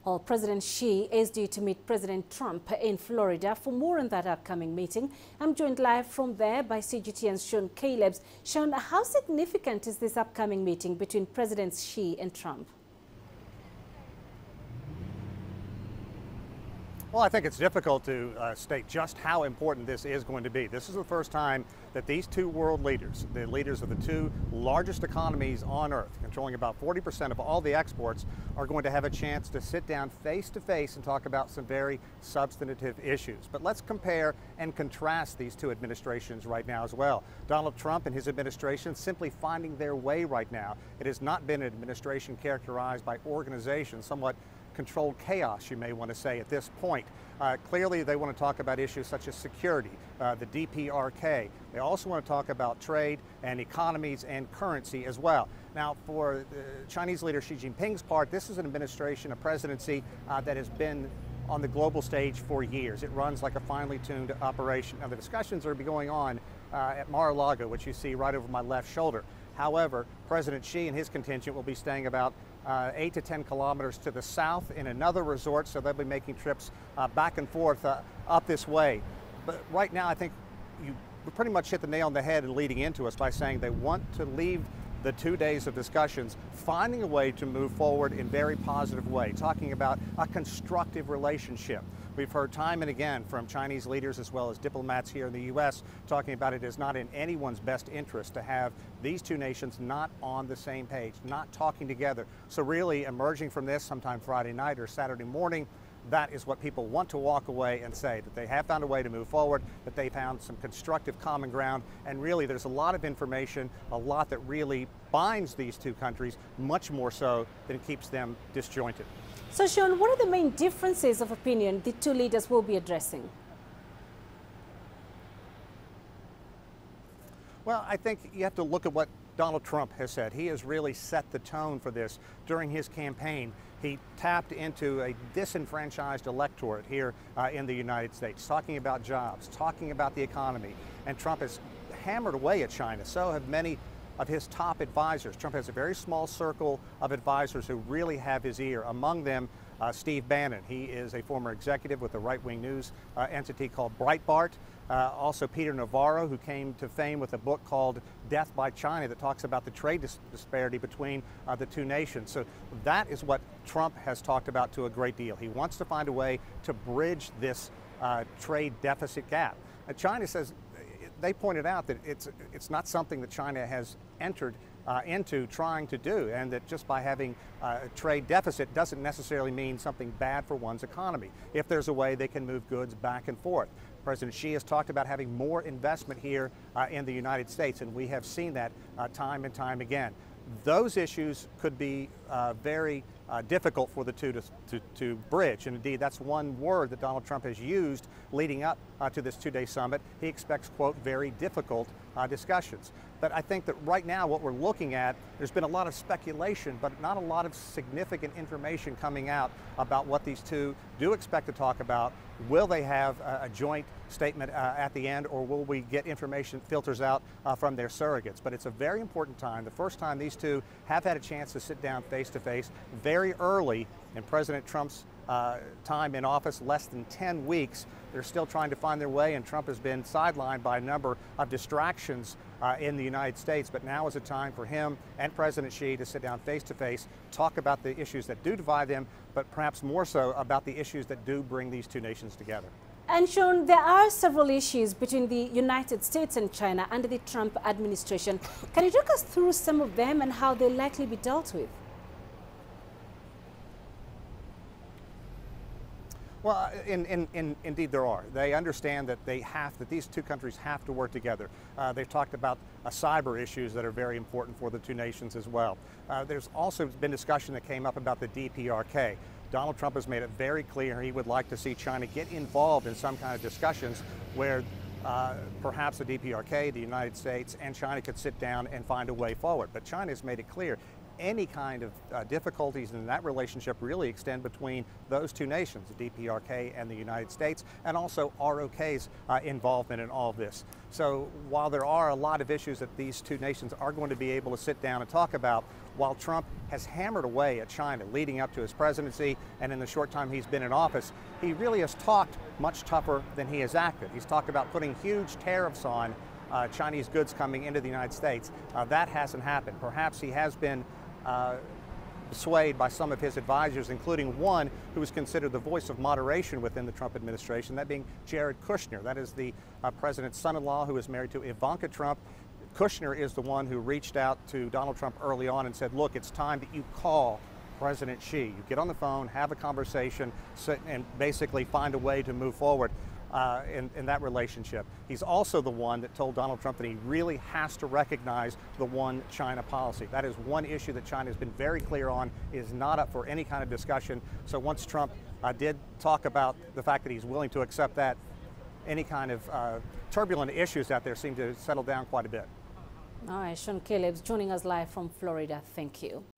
Well, President Xi is due to meet President Trump in Florida. For more on that upcoming meeting, I'm joined live from there by CGTN's Sean Calebs. Sean, how significant is this upcoming meeting between Presidents Xi and Trump? Well, I think it's difficult to state just how important this is going to be. This is the first time that these two world leaders, the leaders of the two largest economies on Earth, controlling about 40% of all the exports, are going to have a chance to sit down face to face and talk about some very substantive issues. But let's compare and contrast these two administrations right now as well. Donald Trump and his administration simply finding their way right now. It has not been an administration characterized by organization, somewhat controlled chaos, you may want to say, at this point. Clearly, they want to talk about issues such as security, the DPRK. They also want to talk about trade and economies and currency as well. Now, for the Chinese leader Xi Jinping's part, this is an administration, a presidency that has been on the global stage for years. It runs like a finely tuned operation. Now, the discussions are going on at Mar-a-Lago, which you see right over my left shoulder. However, President Xi and his contingent will be staying about 8 to 10 kilometers to the south in another resort, so they'll be making trips back and forth up this way. But right now, I think you pretty much hit the nail on the head in leading into us by saying they want to leave the 2 days of discussions finding a way to move forward in a very positive way, talking about a constructive relationship. We've heard time and again from Chinese leaders as well as diplomats here in the U.S. talking about it is not in anyone's best interest to have these two nations not on the same page, not talking together. So really emerging from this sometime Friday night or Saturday morning, that is what people want to walk away and say, that they have found a way to move forward, that they found some constructive common ground, and really there's a lot of information, a lot that really binds these two countries, much more so than it keeps them disjointed. So Sean, what are the main differences of opinion the two leaders will be addressing? Well, I think you have to look at what Donald Trump has said. He has really set the tone for this during his campaign. He tapped into a disenfranchised electorate here in the United States, talking about jobs, talking about the economy. And Trump has hammered away at China. So have many of his top advisors. Trump has a very small circle of advisors who really have his ear. Among them, Steve Bannon. He is a former executive with a right-wing news entity called Breitbart. Also Peter Navarro, who came to fame with a book called Death by China that talks about the trade disparity between the two nations. So that is what Trump has talked about to a great deal. He wants to find a way to bridge this trade deficit gap. China says, they pointed out that it's not something that China has entered into trying to do, and that just by having a trade deficit doesn't necessarily mean something bad for one's economy if there's a way they can move goods back and forth. President Xi has talked about having more investment here in the United States, and we have seen that time and time again. Those issues could be very difficult for the two to bridge, and indeed that's one word that Donald Trump has used leading up to this two-day summit. He expects, quote, very difficult discussions. But I think that right now what we're looking at, there's been a lot of speculation, but not a lot of significant information coming out about what these two do expect to talk about. Will they have a joint statement at the end, or will we get information filters out from their surrogates? But it's a very important time, the first time these two have had a chance to sit down face to face very early in President Trump's time in office, less than 10 weeks. They're still trying to find their way, and Trump has been sidelined by a number of distractions in the United States. But now is a time for him and President Xi to sit down face to face, talk about the issues that do divide them, but perhaps more so about the issues that do bring these two nations together. And Sean, there are several issues between the United States and China under the Trump administration. Can you talk us through some of them and how they'll likely be dealt with? Well, indeed there are. They understand that these two countries have to work together. They've talked about cyber issues that are very important for the two nations as well. There's also been discussion that came up about the DPRK. Donald Trump has made it very clear he would like to see China get involved in some kind of discussions where perhaps the DPRK, the United States, and China could sit down and find a way forward. But China has made it clear any kind of difficulties in that relationship really extend between those two nations, the DPRK and the United States, and also ROK's involvement in all of this. So while there are a lot of issues that these two nations are going to be able to sit down and talk about, while Trump has hammered away at China leading up to his presidency and in the short time he's been in office, he really has talked much tougher than he has acted. He's talked about putting huge tariffs on Chinese goods coming into the United States. That hasn't happened. Perhaps he has been swayed by some of his advisors, including one who is considered the voice of moderation within the Trump administration, that being Jared Kushner. That is the president's son-in-law who is married to Ivanka Trump. Kushner is the one who reached out to Donald Trump early on and said, look, it's time that you call President Xi. You get on the phone, have a conversation, and basically find a way to move forward in that relationship. He's also the one that told Donald Trump that he really has to recognize the one China policy. That is one issue that China has been very clear on, is not up for any kind of discussion. So once Trump did talk about the fact that he's willing to accept that, any kind of turbulent issues out there seem to settle down quite a bit. All right, Sean Caleb's joining us live from Florida. Thank you.